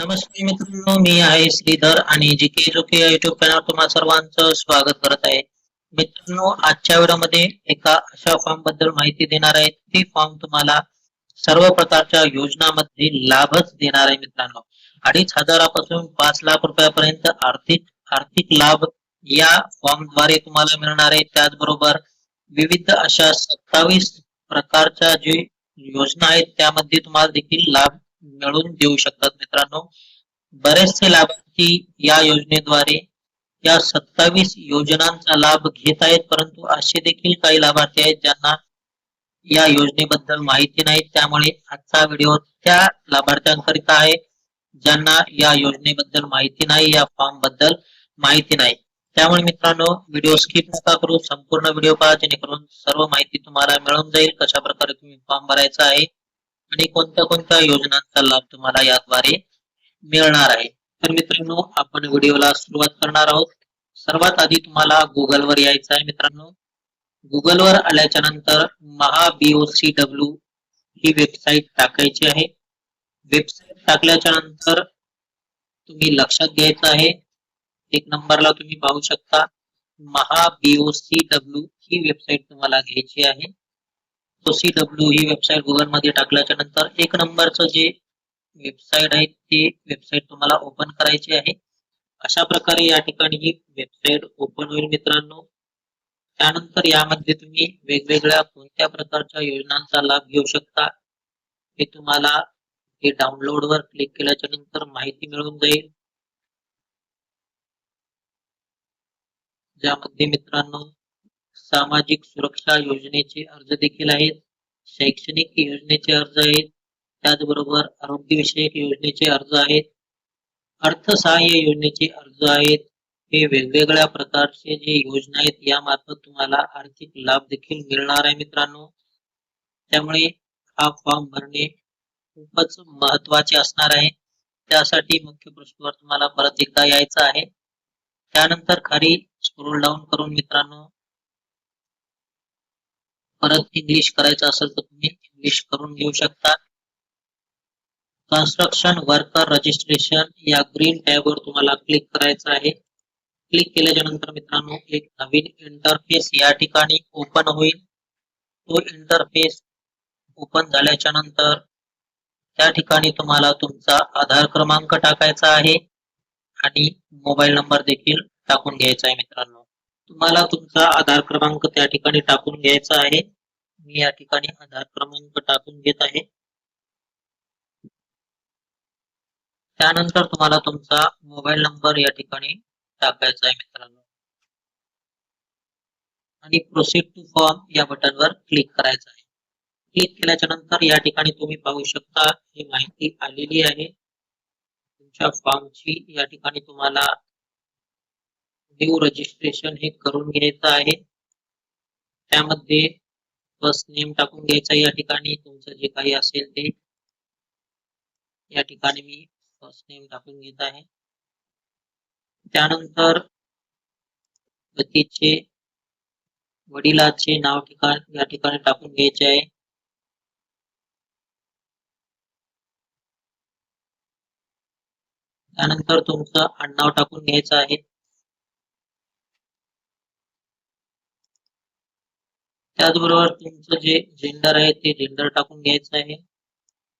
नमस्ते मित्रांनो, मी आहे श्रीधर आणि जी के जोके या युट्यूब चॅनल तुम्हा सर्वांचं स्वागत करत आहे. मित्रांनो, आजच्या व्हिडिओमध्ये एका अशा फॉर्म बद्दल माहिती देणार आहे. ती फॉर्म तुम्हाला सर्व प्रकारच्या योजनांमध्ये लाभच देणार आहे मित्रांनो. 2,500पासून 5,00,000 रुपयापर्यंत आर्थिक आर्थिक लाभ या फॉर्मद्वारे तुम्हाला मिळणार आहे. त्याचबरोबर विविध अशा 27 प्रकारच्या जी योजना आहेत त्यामध्ये तुम्हाला देखील लाभ मिळवून देऊ शकतात मित्रांनो. बरेचसे लाभार्थी या योजनेद्वारे या 27 योजनांचा लाभ घेत आहेत, परंतु असे देखील काही लाभार्थी आहेत ज्यांना या योजनेबद्दल माहिती नाही. त्यामुळे आजचा व्हिडिओ त्या लाभार्थ्यांकरिता आहे ज्यांना या योजनेबद्दल माहिती नाही, या फॉर्म बद्दल माहिती नाही. त्यामुळे मित्रांनो, व्हिडिओ स्किप नका करू, संपूर्ण व्हिडिओ पहा जेणेकरून सर्व माहिती तुम्हाला मिळून जाईल. कशा प्रकारे तुम्ही फॉर्म भरायचा आहे आणि कोणत्या कोणत्या योजनांचा लाभ तुम्हाला याद्वारे मिळणार आहे. तर मित्रांनो, आपण व्हिडिओला सुरुवात करणार आहोत. सर्वात आधी तुम्हाला गुगलवर यायचं आहे मित्रांनो. गुगलवर आल्याच्या नंतर महाबीओसीडब्ल्यू ही वेबसाईट टाकायची आहे. वेबसाईट टाकल्याच्या नंतर तुम्ही लक्षात घ्यायचं आहे, एक नंबरला तुम्ही पाहू शकता महाबीओसीडब्ल्यू ही वेबसाईट तुम्हाला घ्यायची आहे. OCW ही वेबसाईट गुगलमध्ये टाकल्याच्या नंतर एक नंबरचं जे वेबसाईट आहे ती वेबसाईट तुम्हाला ओपन करायची आहे. अशा प्रकारे या ठिकाणी ही वेबसाईट ओपन होईल मित्रांनो. त्यानंतर यामध्ये तुम्ही वेगवेगळ्या कोणत्या प्रकारच्या योजनांचा लाभ घेऊ शकता हे तुम्हाला हे डाउनलोडवर क्लिक केल्याच्या नंतर माहिती मिळून जाईल. ज्यामध्ये मित्रांनो सामाजिक सुरक्षा योजनेचे अर्ज देखील आहेत, शैक्षणिक योजनेचे अर्ज आहेत, त्याचबरोबर आरोग्यविषयक योजनेचे अर्ज आहेत, अर्थसहाय्य योजनेचे अर्ज आहेत. हे वेगवेगळ्या प्रकारचे जे योजना आहेत यामार्फत तुम्हाला आर्थिक लाभ देखील मिळणार आहे मित्रांनो. त्यामुळे हा फॉर्म भरणे खूपच महत्वाचे असणार आहे. त्यासाठी मुख्य पृष्ठावर तुम्हाला परत एकदा यायचं आहे. त्यानंतर खाली स्क्रोल डाऊन करून मित्रांनो परत इंग्लिश करायचं असेल तर तुम्ही इंग्लिश करून घेऊ शकता. कन्स्ट्रक्शन वर्कर रजिस्ट्रेशन या ग्रीन टॅबवर तुम्हाला क्लिक करायचं आहे. क्लिक केल्याच्या नंतर मित्रांनो एक नवीन इंटरफेस या ठिकाणी ओपन होईल. तो इंटरफेस ओपन झाल्याच्या नंतर त्या ठिकाणी तुम्हाला तुमचा आधार क्रमांक टाकायचा आहे आणि मोबाईल नंबर देखील टाकून घ्यायचा आहे मित्रांनो. तुम्हाला तुमचा आधार क्रमांक त्या ठिकाणी टाकून घ्यायचा आहे. मी या ठिकाणी आधार क्रमांक टाकून घेत आहे. त्यानंतर तुम्हाला तुमचा मोबाईल नंबर या ठिकाणी टाकायचा आहे मित्रांनो आणि प्रोसीड टू फॉर्म या बटनवर क्लिक करायचं आहे. क्लिक केल्याच्या नंतर या ठिकाणी तुम्ही पाहू शकता ही माहिती आलेली आहे. तुमच्या फॉर्मची या ठिकाणी तुम्हाला न्यू रजिस्ट्रेशन हे करून घ्यायचं आहे. त्यामध्ये फर्स्ट नेम टाकून घ्यायचं या ठिकाणी तुमचं जे काही असेल ते. या ठिकाणी मी फर्स्ट नेम टाकून घेत आहे. त्यानंतर पतीचे वडिलाचे नाव या ठिकाणी टाकून घ्यायचे आहे. त्यानंतर तुमचं आडनाव टाकून घ्यायचं आहे. त्याचबरोबर तुमचं जे जेंडर आहे ते जेंडर टाकून घ्यायचं आहे.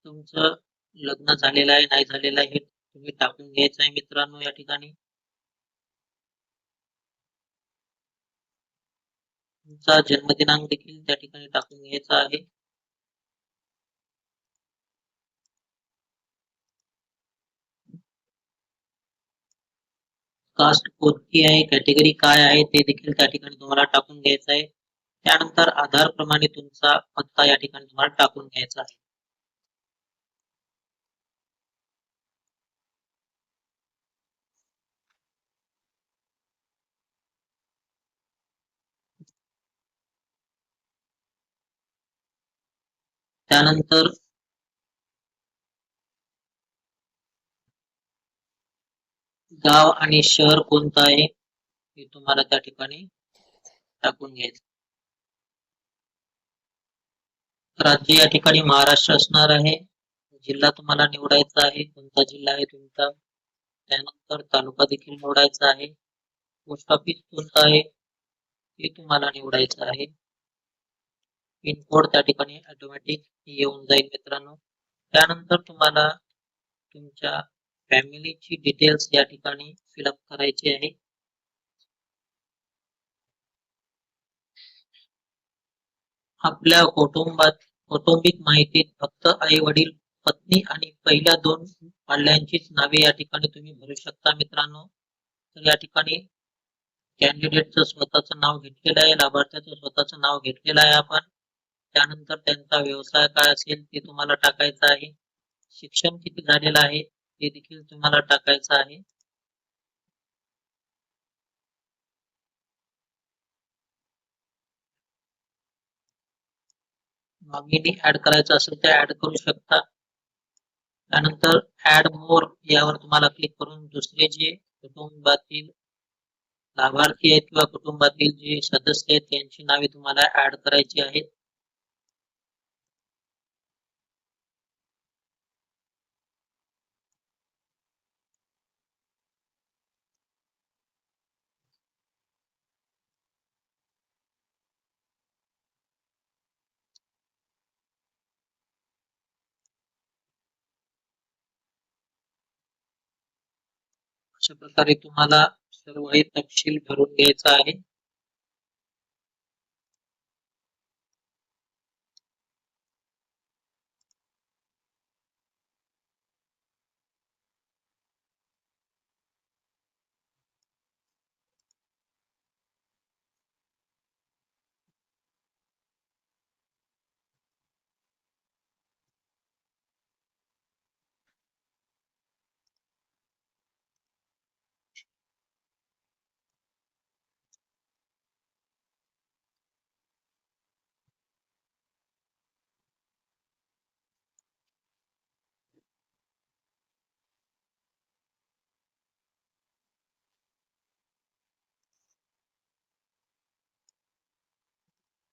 तुमचं लग्न झालेलं आहे नाही झालेलं आहे हे तुम्ही टाकून घ्यायचं आहे मित्रांनो या ठिकाणी. तुमचा जन्मदिनांक देखील त्या ठिकाणी टाकून घ्यायचा आहे. कास्ट कोणती आहे, कॅटेगरी काय आहे ते देखील त्या ठिकाणी तुम्हाला टाकून घ्यायचं आहे. त्यानंतर आधार प्रमाणे तुमचा पत्ता या ठिकाणी तुम्हाला टाकून घ्यायचा आहे. त्यानंतर गाव आणि शहर कोणतं आहे हे तुम्हाला त्या ठिकाणी टाकून घ्यायचं. राज्य या ठिकाणी महाराष्ट्र असणार आहे. जिल्हा तुम्हाला निवडायचा आहे, कोणता जिल्हा आहे तुमचा. त्यानंतर तालुका देखील निवडायचा आहे. पोस्ट ऑफिस कोणतं आहे ते तुम्हाला निवडायचं आहे. पिनकोड त्या ठिकाणी ऑटोमॅटिक येऊन जाईल मित्रांनो. त्यानंतर तुम्हाला तुमच्या फॅमिलीची डिटेल्स या ठिकाणी फिलअप करायची आहे. आपल्या कौटुंबिक माहितीत फक्त आई वडील, पत्नी आणि पहिल्या 2 पाल्यांचीच नावे या ठिकाणी तुम्ही भरू शकता मित्रांनो. तर या ठिकाणी कॅन्डिडेटचं स्वतःचं नाव घेतलेलं आहे, लाभार्थ्याचं स्वतःचं नाव घेतलेलं आहे आपण. त्यानंतर त्यांचा व्यवसाय काय असेल ते तुम्हाला टाकायचं आहे. शिक्षण किती झालेलं आहे ते देखील तुम्हाला टाकायचं आहे. नॉमिनी ऍड करायचं असेल तर ऍड करू शकता. त्यानंतर ऍड मोर यावर तुम्हाला क्लिक करून दुसरे जे कुटुंबातील लाभार्थी आहेत किंवा कुटुंबातील जे सदस्य आहेत त्यांची नावे तुम्हाला ऍड करायची आहेत. अशा प्रकारे तुम्हाला सर्व हे तपशील भरून घ्यायचा आहे.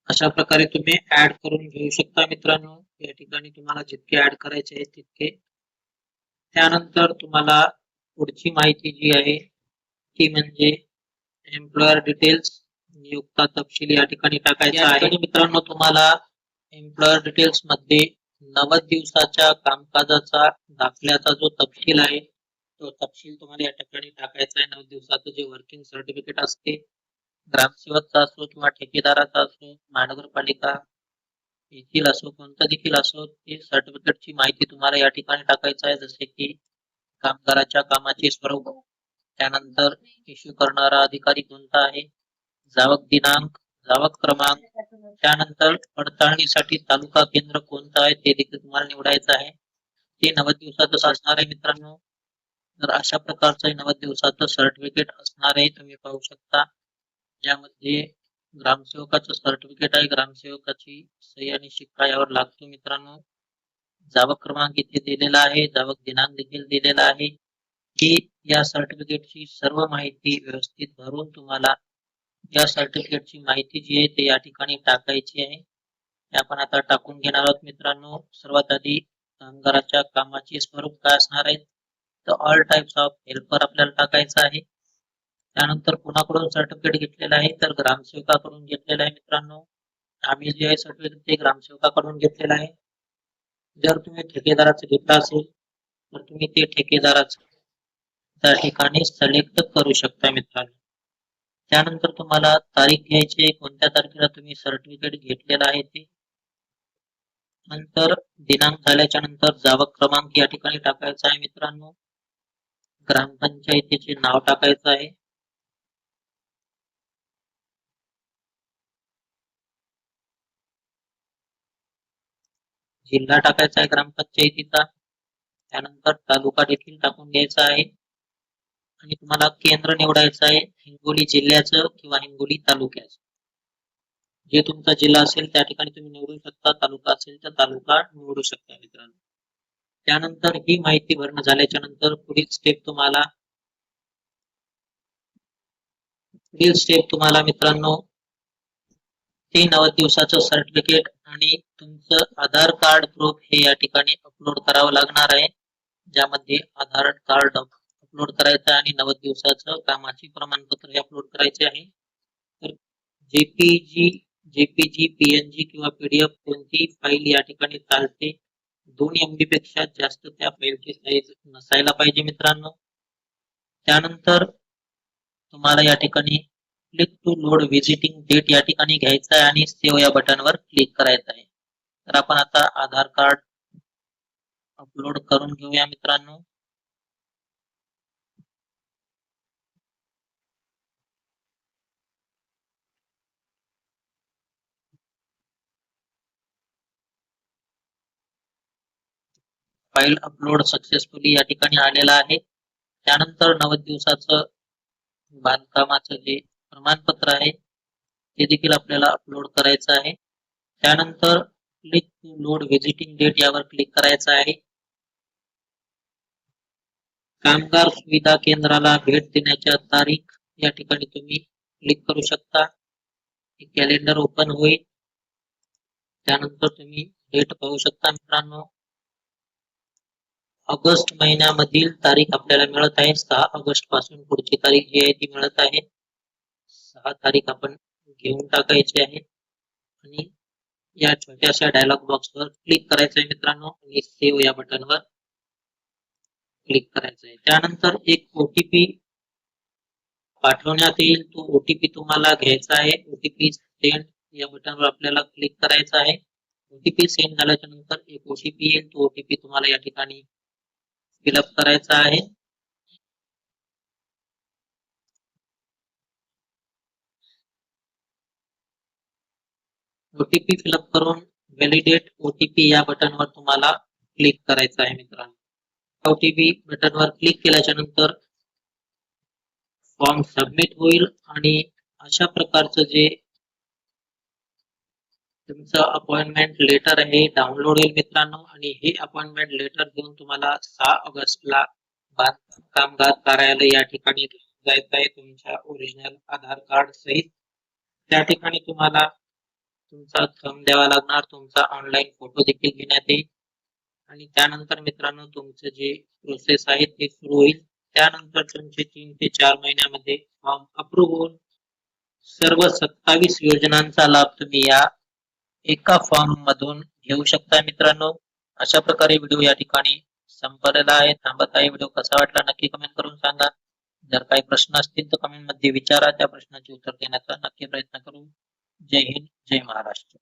अशा प्रकारे तुम्ही ऍड करून घेऊ शकता मित्रांनो. या ठिकाणी तुम्हाला जितके ऍड करायचे आहेत तितके. त्यानंतर तुम्हाला पुढची माहिती जी आहे ती म्हणजे एम्प्लॉयर डिटेल्स, नियुक्ता तपशील या ठिकाणी टाकायचा आहे. मित्रांनो तुम्हाला एम्प्लॉयर डिटेल्स मध्ये 90 दिवसाच्या कामकाजाचा दाखल्याचा जो तपशील आहे तो तपशील तुम्हाला या ठिकाणी टाकायचा आहे. 90 दिवसाचं जे वर्किंग सर्टिफिकेट असते, ग्रामसेवकचा असो किंवा ठेकेदाराचा असो, महानगरपालिका येथील असो, कोणतं देखील असो, ते सर्टिफिकेटची माहिती तुम्हाला या ठिकाणी टाकायचं आहे. जसे की कामगाराच्या कामाचे स्वरूप, त्यानंतर इश्यू करणारा अधिकारी कोणता आहे, जावक दिनांक, जावक क्रमांक, त्यानंतर पडताळणीसाठी तालुका केंद्र कोणतं आहे ते देखील तुम्हाला निवडायचं आहे. ते 90 दिवसातच असणार आहे मित्रांनो. तर अशा प्रकारचं 90 दिवसाचं सर्टिफिकेट असणार आहे. तुम्ही पाहू शकता यामध्ये ग्रामसेवकाचं सर्टिफिकेट आहे, ग्रामसेवकाची सही आणि शिक्का यावर लागतो मित्रांनो. जावक क्रमांक इथे दिलेला आहे, जावक दिनांक देखील दिलेला आहे. ही या सर्टिफिकेटची सर्व माहिती व्यवस्थित भरून तुम्हाला या सर्टिफिकेटची माहिती जी आहे ते या ठिकाणी टाकायची आहे. हे आपण आता टाकून घेणार आहोत मित्रांनो. सर्वात आधी कामगाराच्या कामाचे स्वरूप काय असणार आहे, तर ऑल टाइप्स ऑफ हेल्पर आपल्याला टाकायचं आहे. त्यानंतर कुणाकडून सर्टिफिकेट घेतलेलं आहे, तर ग्रामसेवकाकडून घेतलेलं आहे मित्रांनो. आम्ही जे आहे सर्टिफिकेट ते ग्रामसेवकाकडून घेतलेलं आहे. जर तुम्ही ठेकेदाराचं घेतलं असेल तर तुम्ही ते ठेकेदाराचं त्या ठिकाणी सिलेक्ट करू शकता मित्रांनो. त्यानंतर तुम्हाला तारीख घ्यायची आहे, कोणत्या तारखेला तुम्ही सर्टिफिकेट घेतलेलं आहे ते. नंतर दिनांक झाल्याच्या नंतर जावक क्रमांक या ठिकाणी टाकायचा आहे मित्रांनो. ग्रामपंचायतीचे नाव टाकायचं आहे. जिल्हा टाकायचा आहे ग्रामपंचायतीचा. त्यानंतर तालुका देखील टाकून द्यायचा आहे आणि तुम्हाला केंद्र निवडायचं आहे हिंगोली जिल्ह्याचं किंवा हिंगोली तालुक्याचं. जे तुमचा जिल्हा असेल त्या ठिकाणी तुम्ही निवडू शकता, तालुका असेल तर तालुका निवडू शकता मित्रांनो. त्यानंतर ही माहिती भरणं झाल्याच्या नंतर पुढील स्टेप तुम्हाला मित्रांनो ते 90 दिवसाचं सर्टिफिकेट आणि तुमचं आधार कार्ड प्रूफ हे या ठिकाणी अपलोड करावं लागणार आहे, ज्यामध्ये आधार कार्ड अपलोड करायचं आणि 90 दिवसाचं कामाचे प्रमाणपत्र हे अपलोड करायचे आहे. तर जेपीजी, पीएनजी किंवा पीडीएफ कोणतीही फाईल या ठिकाणी चालते. 2 MB पेक्षा जास्त त्या फाईलची साईज नसायला पाहिजे मित्रांनो. त्यानंतर तुम्हाला या ठिकाणी click to load visiting date या ठिकाणी घ्यायचं आहे आणि सेव्ह या बटनवर क्लिक करायचं आहे. तर आपण आता आधार कार्ड अपलोड करून घेऊया मित्रांनो. फाईल अपलोड सक्सेसफुली या ठिकाणी आलेला आहे. त्यानंतर 90 दिवसाचं बांधकामाचं जे प्रमाणपत्र आहे ते देखील आपल्याला अपलोड करायचं आहे. त्यानंतर click to load visiting date यावर क्लिक करायचं आहे. कामगार सुविधा केंद्राला भेट देण्याच्या तारीख या ठिकाणी तुम्ही क्लिक करू शकता. कॅलेंडर ओपन होईल. त्यानंतर तुम्ही डेट पाहू शकता मित्रांनो. ऑगस्ट महिन्यामधील तारीख आपल्याला मिळत आहे. 6 ऑगस्ट पासून पुढची तारीख जी आहे ती मिळत आहे. 6 तारीख आपण घेऊन टाकायची आहे आणि या छोट्याशा डायलॉग बॉक्सवर क्लिक करायचं आहे मित्रांनो आणि सेव्ह या बटनवर क्लिक करायचं आहे. त्यानंतर एक ओटीपी पाठवण्यात येईल. तो ओटीपी तुम्हाला घ्यायचा आहे. ओटीपी सेंड या बटनवर आपल्याला क्लिक करायचं आहे. ओटीपी सेंड झाल्याच्या नंतर एक ओटीपी येईल. तो ओटीपी तुम्हाला या ठिकाणी फिलअप करायचा आहे. ओटीपी फिलअप करून व्हॅलिडेट ओटीपी या बटनवर तुम्हाला क्लिक करायचं आहे मित्रांनो. ओटीपी बटनवर क्लिक केल्याच्या नंतर फॉर्म सबमिट होईल आणि अशा प्रकारचं जे तुमचं अपॉइंटमेंट लेटर आहे डाउनलोड होईल मित्रांनो आणि हे अपॉइंटमेंट लेटर घेऊन तुम्हाला 6 ऑगस्टला बांधकाम कामगार कार्यालय या ठिकाणी जायचं आहे तुमच्या ओरिजिनल आधार कार्ड सहित. त्या ठिकाणी तुम्हाला तुमचा थंब द्यावा लागणार, तुमचा ऑनलाईन फोटो देखील घेण्यात येईल आणि त्यानंतर मित्रांनो तुमचं जे प्रोसेस आहे ते सुरू होईल. त्यानंतर तुमचे 3 ते 4 महिन्यामध्ये फॉर्म अप्रूव्ह होऊन सर्व 27 योजनांचा लाभ तुम्ही या एका फॉर्म मधून घेऊ शकता मित्रांनो. अशा प्रकारे व्हिडिओ या ठिकाणी संपलेला आहे. थांबत आहे. व्हिडिओ कसा वाटला नक्की कमेंट करून सांगा. जर काही प्रश्न असतील तर कमेंट मध्ये विचारा. त्या प्रश्नाचे उत्तर देण्याचा नक्की प्रयत्न करू. जय हिंद, जय महाराष्ट्र.